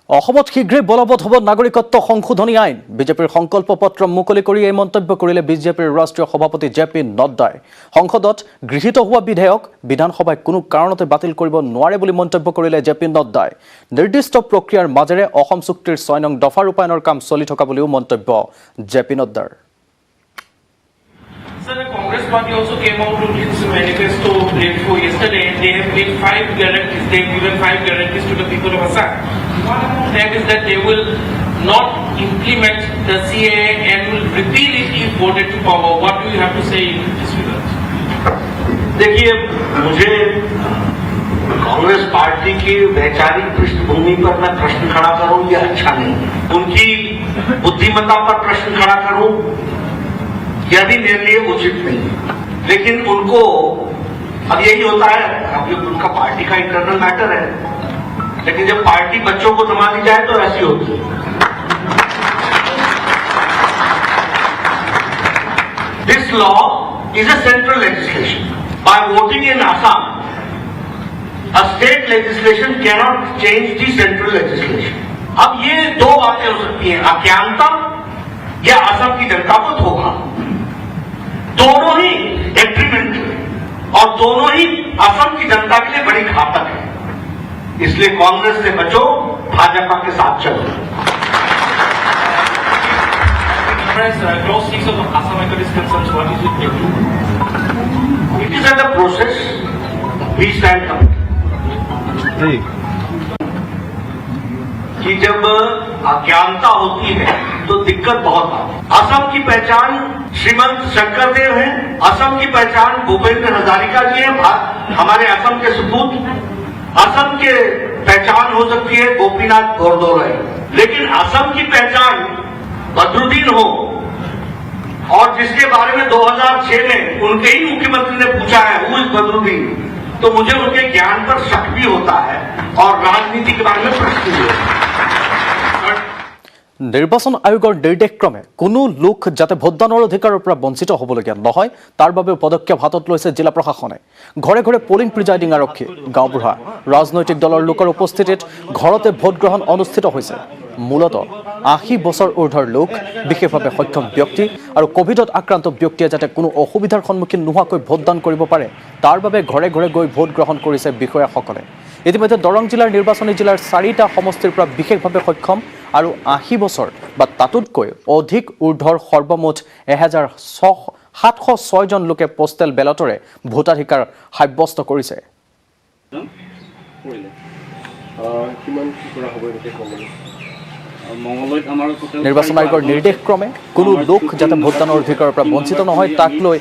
অসমত শীঘ্ৰে বলবৎ হ'ব নাগৰিকত্ব সংশোধনী আইন বিজেপিৰ সংকল্প পত্ৰ মুকলি কৰি এই মন্তব্য কৰিলে বিজেপিৰ ৰাষ্ট্ৰীয় সভাপতি জে.পি. নড্ডাই সংসদত গৃহীত হোৱা বিধেয়ক বিধানসভাই কোনো কাৰণতে বাতিল কৰিব নোৱাৰে বুলি মন্তব্য কৰিলে জে.পি. নড্ডাই নিৰ্দিষ্ট প্ৰক্ৰিয়াৰ মাজেৰে অসম চুক্তিৰ 6 নং দফা ৰূপায়ণৰ কাম চলি থকা বুলিও মন্তব্য JP. নড্ডাৰ Sir, the Congress party also came out with its manifesto for yesterday. They have made 5 guarantees. They have given 5 guarantees to the people of Assam. One of them is that they will not implement the CAA and will repeal it if voted to power. What do you have to say in this regard? देखिए, मुझे Congress party की वैचारिक पृष्ठभूमि पर मैं प्रश्न खड़ा करूं ये अच्छा नहीं है। उनकी बुद्धिमत्ता पर प्रश्न खड़ा करूं यह भी मेरे लिए उचित नहीं है। लेकिन उनको अब यही होता है, अब उनका पार्टी का इंटरनल मैटर है, लेकिन जब पार्टी बच्चों को थमा दी जाए तो ऐसी होती है। This law is a central legislation. By voting in Assam, a state legislation cannot change the central legislation. अब ये दो बातें हो सकती हैं, अज्ञानता या असम की जनता को धोखा। दोनों ही डेट्रीमेंटल और दोनों ही असम की जनता के लिए बड़ी घातक है। इसलिए कांग्रेस से बचो, भाजपा के साथ चलो। Clause 6 of the Assam Act is concerned. What is it? It is under process. We stand committed. कि जब अज्ञानता होती है तो दिक्कत बहुत आती है। असम की पहचान श्रीमंत शंकरदेव हैं, असम की पहचान भूपेंद्र हजारिका जी हैं, हमारे असम के सपूत। असम के पहचान हो सकती है गोपीनाथ बोरदोले, लेकिन असम की पहचान बदरुद्दीन हो और जिसके बारे में 2006 में उनके ही मुख्यमंत्री ने पूछा है हु इज बदरुद्दीन, तो मुझे उनके ज्ञान पर शक भी होता है और राजनीति के बारे में प्रश्न भी होता है। নিৰ্বাচন আয়োগৰ নিৰ্দেশক্ৰমে কোনো লোক যাতে ভোটদানৰ অধিকাৰৰ পৰা বঞ্চিত হ'বলগীয়া নহয় তাৰ বাবে পদক্ষেপ হাতত লৈছে জিলা প্ৰশাসনে ঘৰে ঘৰে পলিং প্ৰিজাইডিং আৰক্ষী গাঁওবুঢ়া ৰাজনৈতিক দলৰ লোকৰ উপস্থিতিত ঘৰতে ভোট গ্ৰহণ অনুষ্ঠিত হৈছে মূলতঃ 80 বছৰ ঊৰ্ধৰ লোক বিশেষভাৱে সক্ষম ব্যক্তি আৰু কোভিডত আক্ৰান্ত ব্যক্তিয়ে যাতে কোনো অসুবিধাৰ সন্মুখীন নোহোৱাকৈ ভোটদান কৰিব পাৰে তাৰ বাবে ঘৰে ঘৰে গৈ ভোট গ্ৰহণ কৰিছে বিষয়াসকলে ইতিমধ্যে দৰং জিলাৰ নিৰ্বাচনী জিলাৰ 4টা সমষ্টিৰ পৰা বিশেষভাৱে সক্ষম আৰু 80 বছৰ বা তাতোতকৈ অধিক ঊৰ্ধৰ সৰ্বমুঠ 1706 জন লোকে পোষ্টেল বেলটৰে ভোটাধিকাৰ সাব্যস্ত কৰিছে নিৰ্বাচন আয়োগৰ নিৰ্দেশক্ৰমে কোনো লোক যাতে ভোটদানৰ অধিকাৰৰ পৰা বঞ্চিত নহয় তাক লৈ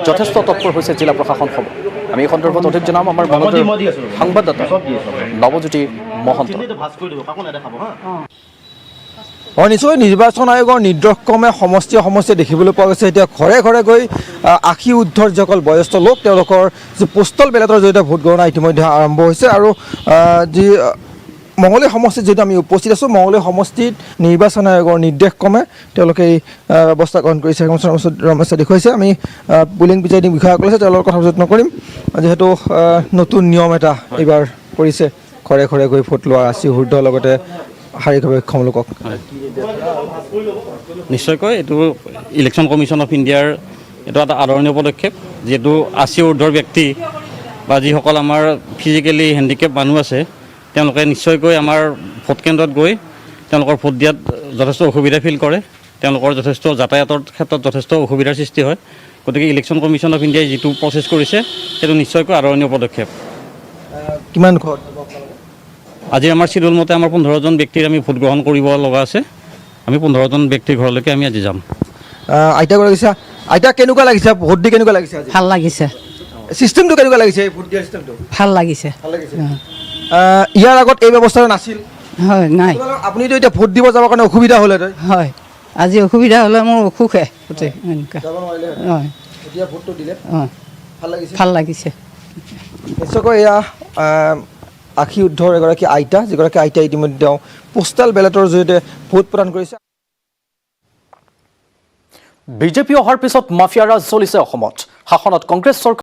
যথেষ্ট তৎপৰ হৈছে জিলা প্ৰশাসনসমূহ আমি এই সন্দৰ্ভত অধিক জনাম আমাৰ সংবাদদাতা নৱজ্যোতি মহন্ত নিশ্চয় নিৰ্বাচন আয়োগৰ নিৰ্দেশক্ৰমে সমষ্টিয়ে দেখিবলৈ পোৱা গৈছে এতিয়া ঘৰে ঘৰে গৈ 80 ঊৰ্ধৰ যিসকল বয়স্ক লোক তেওঁলোকৰ যি পোষ্টেল বেলটৰ জৰিয়তে ভোট গণনা ইতিমধ্যে আৰম্ভ হৈছে আৰু যি মঙলদৈ সমষ্টিত যদি আমি উপস্থিত আছোঁ মঙলদৈ সমষ্টিত নিৰ্বাচন আয়োগৰ নিৰ্দেশক্ৰমে তেওঁলোকে এই ব্যৱস্থা গ্ৰহণ কৰিছে ৰমেশে দেখুৱাইছে আমি পুলিং প্ৰিজাইডিং বিষয়াসকল আছে তেওঁলোকৰ কথা যত্ন কৰিম যিহেতু নতুন নিয়ম এটা এইবাৰ কৰিছে ঘৰে ঘৰে গৈ ভোট লোৱা 80 ঊৰ্ধৰ লগতে শাৰীৰিকভাৱে সক্ষম লোকক নিশ্চয়কৈ এইটো ইলেকশ্যন কমিশ্যন অফ ইণ্ডিয়াৰ এইটো এটা আদৰণীয় পদক্ষেপ যিহেতু 80 ঊৰ্ধৰ ব্যক্তি বা যিসকল আমাৰ ফিজিকেলি হেণ্ডিকেপ মানুহ আছে তেওঁলোকে নিশ্চয়কৈ আমাৰ ভোট কেন্দ্ৰত গৈ তেওঁলোকৰ ভোট দিয়াত যথেষ্ট অসুবিধা ফিল কৰে তেওঁলোকৰ যথেষ্ট যাতায়াতৰ ক্ষেত্ৰত যথেষ্ট অসুবিধাৰ সৃষ্টি হয় গতিকে ইলেকশ্যন কমিশ্যন অফ ইণ্ডিয়াই যিটো প্ৰচেছ কৰিছে সেইটো নিশ্চয়কৈ আদৰণীয় পদক্ষেপ কিমান ঘৰ আজি আমাৰ চিডিউল মতে আমাৰ 15 জন ব্যক্তিৰ আমি ভোট গ্ৰহণ কৰিব লগা আছে আমি 15 জন ব্যক্তিৰ ঘৰলৈকে আমি আজি যাম আইতা লাগিছে আইতা কেনেকুৱা লাগিছে ভোট দি কেনেকুৱা লাগিছে আজি ভাল লাগিছে সিস্টেমটো কেনেকুৱা লাগিছে ভোট দিয়া সিস্টেমটো ভাল লাগিছে ইয়াৰ আগত এই ব্যৱস্থা নাছিল হয় নাই আপুনিতো এতিয়া ভোট দিব যাবৰ কাৰণে অসুবিধা হ'লে হয় আজি অসুবিধা হ'লে মোৰ অসুখে হয় এতিয়া ভোটটো দিলে ভাল লাগিছে নিশ্চয়কৈ এয়া 80 ঊৰ্ধৰ এগৰাকী আইতা যিগৰাকী আইতা ইতিমধ্যে পোষ্টেল বেলটৰ জৰিয়তে ভোট প্ৰদান কৰিছে বিজেপি অহাৰ পিছত মাফিয়া ৰাজ চলিছে অসমত শাসনত কংগ্ৰেছ চৰকাৰ